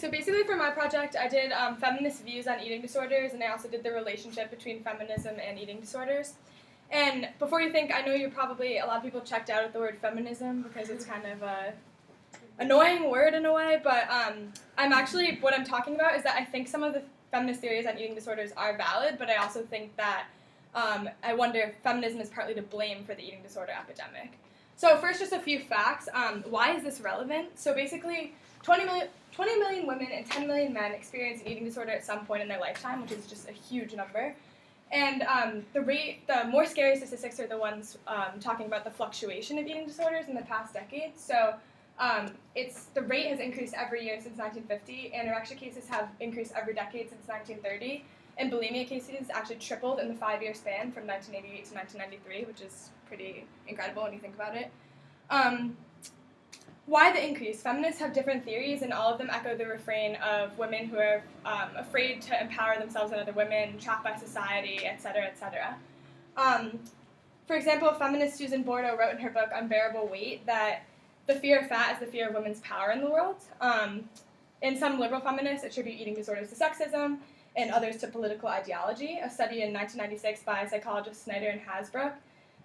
so basically for my project, I did feminist views on eating disorders, and I also did the relationship between feminism and eating disorders. And before you think, I know you're probably, a lot of people checked out at the word feminism because it's kind of a annoying word in a way, but what I'm talking about is that I think some of the feminist theories on eating disorders are valid, but I also think that I wonder if feminism is partly to blame for the eating disorder epidemic. So first, just a few facts. Why is this relevant? So basically, 20 million women and 10 million men experience an eating disorder at some point in their lifetime, which is just a huge number. And the more scary statistics are the ones talking about the fluctuation of eating disorders in the past decade. So the rate has increased every year since 1950, anorexia cases have increased every decade since 1930, and bulimia cases actually tripled in the 5-year span from 1988 to 1993, which is pretty incredible when you think about it. Why the increase? Feminists have different theories, and all of them echo the refrain of women who are afraid to empower themselves and other women, trapped by society, etc., etc. For example, feminist Susan Bordo wrote in her book Unbearable Weight that the fear of fat is the fear of women's power in the world. And some liberal feminists attribute eating disorders to sexism, and others to political ideology. A study in 1996 by psychologists Snyder and Hasbrook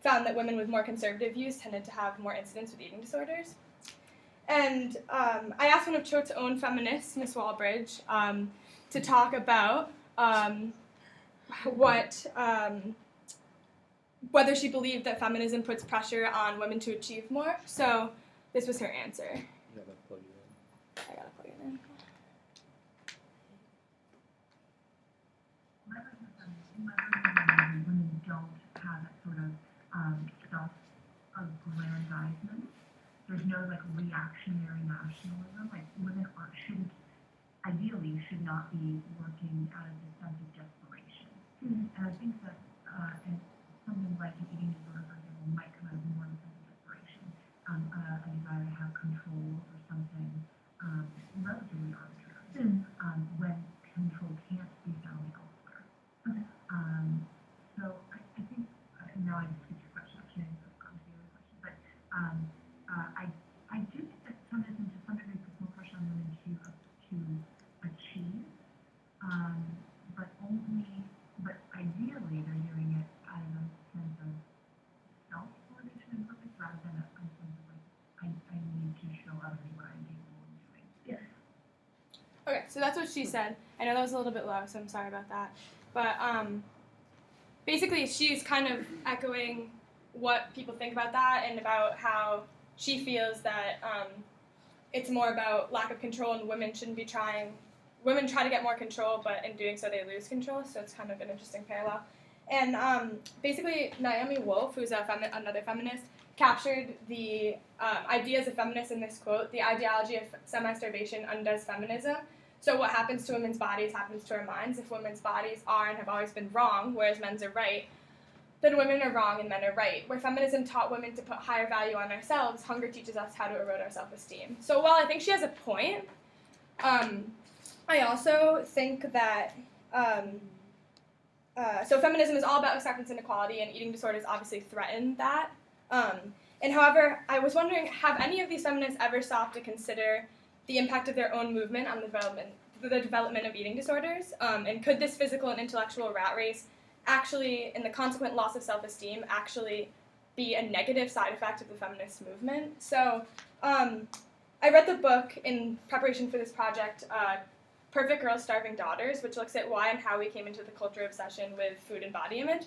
found that women with more conservative views tended to have more incidents with eating disorders. And I asked one of Choate's own feminists, Miss Walbridge, to talk about whether she believed that feminism puts pressure on women to achieve more. So this was her answer. You gotta plug it in. I gotta plug it in. Women don't have that sort of self-aggrandizement. There's no reactionary nationalism. Women ideally should not be working out of this sense of desperation. Mm-hmm. And I think that something like an eating disorder, for example, might come out of more of a sense of desperation, a desire to have control over something relatively arbitrary, when control can't be found elsewhere. Okay. So I think, now I just skipped your question, actually, I didn't go on to the other question, but I do think that feminism to some degree puts more pressure on women to achieve, but ideally they're doing it out of a sense of self-validation and purpose rather than a sense of I need to show others what I'm capable of doing. Yeah. Okay, so that's what she said. I know that was a little bit low, so I'm sorry about that. But basically she's kind of echoing what people think about that and about how she feels that it's more about lack of control and women shouldn't be trying. Women try to get more control, but in doing so they lose control, so it's kind of an interesting parallel. And basically Naomi Wolf, who's another feminist, captured the ideas of feminists in this quote: "The ideology of semi-starvation undoes feminism. So what happens to women's bodies happens to our minds. If women's bodies are and have always been wrong, whereas men's are right, then women are wrong and men are right. Where feminism taught women to put higher value on ourselves, hunger teaches us how to erode our self-esteem." So while I think she has a point, I also think that so feminism is all about acceptance and equality, and eating disorders obviously threaten that. And however, I was wondering, have any of these feminists ever stopped to consider the impact of their own movement on the development of eating disorders? And could this physical and intellectual rat race actually, and the consequent loss of self-esteem, actually be a negative side effect of the feminist movement? So I read the book in preparation for this project, Perfect Girls, Starving Daughters, which looks at why and how we came into the culture obsession with food and body image.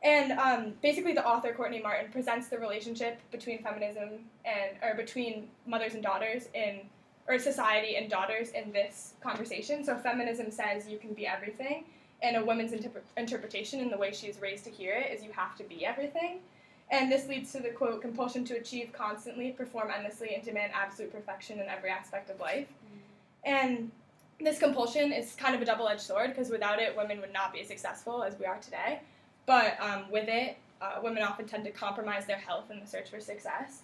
And basically the author, Courtney Martin, presents the relationship between feminism or between mothers and daughters or society and daughters in this conversation. So feminism says you can be everything, and a woman's interpretation and the way she's raised to hear it is you have to be everything. And this leads to the, quote, "compulsion to achieve constantly, perform endlessly, and demand absolute perfection in every aspect of life." And this compulsion is kind of a double-edged sword, because without it, women would not be as successful as we are today. But with it, women often tend to compromise their health in the search for success.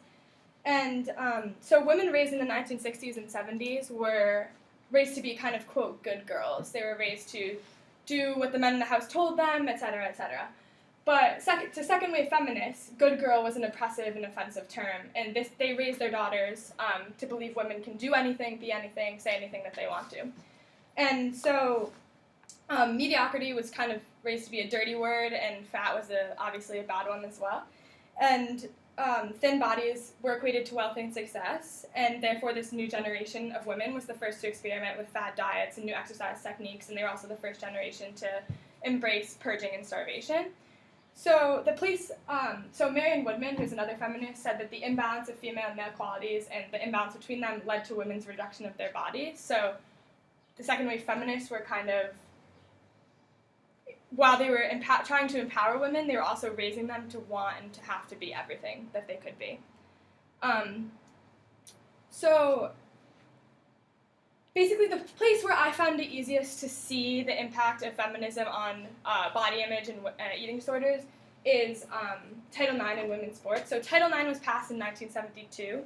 And so women raised in the 1960s and 70s were raised to be kind of, quote, good girls. They were raised to do what the men in the house told them, et cetera, et cetera. But to second-wave feminists, good girl was an oppressive and offensive term, and they raised their daughters to believe women can do anything, be anything, say anything that they want to. And so mediocrity was kind of raised to be a dirty word, and fat was obviously a bad one as well. And thin bodies were equated to wealth and success, and therefore this new generation of women was the first to experiment with fad diets and new exercise techniques, and they were also the first generation to embrace purging and starvation. So so Marion Woodman, who's another feminist, said that the imbalance of female and male qualities and the imbalance between them led to women's rejection of their bodies. So the second-wave feminists were kind of, while they were trying to empower women, they were also raising them to want and to have to be everything that they could be. So basically, the place where I found it easiest to see the impact of feminism on body image and eating disorders is Title IX in women's sports. So Title IX was passed in 1972,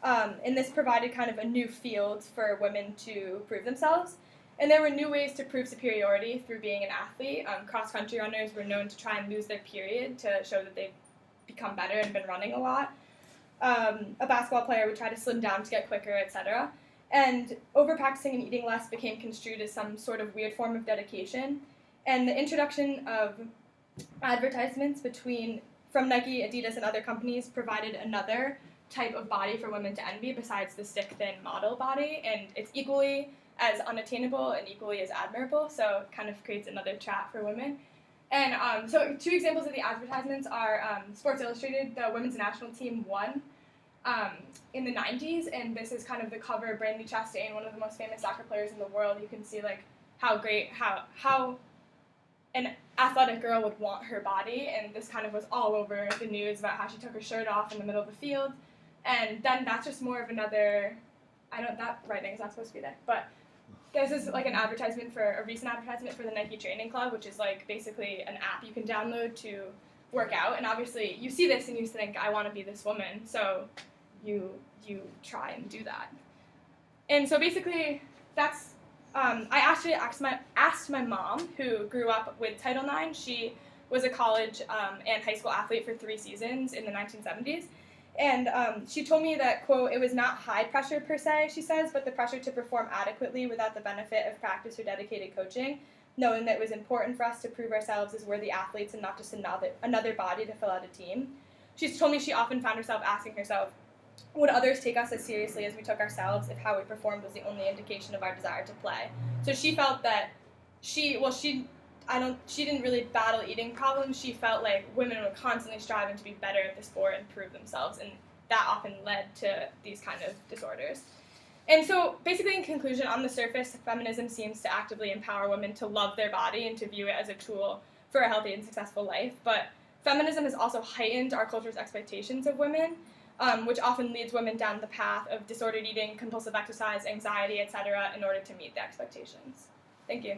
and this provided kind of a new field for women to prove themselves. And there were new ways to prove superiority through being an athlete. Cross-country runners were known to try and lose their period to show that they've become better and been running a lot. A basketball player would try to slim down to get quicker, etc. And over-practicing and eating less became construed as some sort of weird form of dedication. And the introduction of advertisements from Nike, Adidas, and other companies provided another type of body for women to envy besides the stick-thin model body. And it's equally as unattainable and equally as admirable, so it kind of creates another trap for women. And so two examples of the advertisements are Sports Illustrated, the women's national team won in the 90s, and this is kind of the cover of Brandi Chastain, one of the most famous soccer players in the world. You can see like how an athletic girl would want her body, and this kind of was all over the news about how she took her shirt off in the middle of the field. And then that's just more of another, that writing's not supposed to be there, but this is like a recent advertisement for the Nike Training Club, which is like basically an app you can download to work out. And obviously you see this and you think, I want to be this woman, so you try and do that. And so basically that's, I actually asked my mom, who grew up with Title IX. She was a college and high school athlete for 3 seasons in the 1970s. And she told me that, quote, it was not high pressure per se, she says, but the pressure to perform adequately without the benefit of practice or dedicated coaching, knowing that it was important for us to prove ourselves as worthy athletes and not just another body to fill out a team. She's told me she often found herself asking herself, would others take us as seriously as we took ourselves if how we performed was the only indication of our desire to play? So she felt that she didn't really battle eating problems. She felt like women were constantly striving to be better at the sport and prove themselves, and that often led to these kind of disorders. And so basically in conclusion, on the surface, feminism seems to actively empower women to love their body and to view it as a tool for a healthy and successful life. But feminism has also heightened our culture's expectations of women, which often leads women down the path of disordered eating, compulsive exercise, anxiety, etc., in order to meet the expectations. Thank you.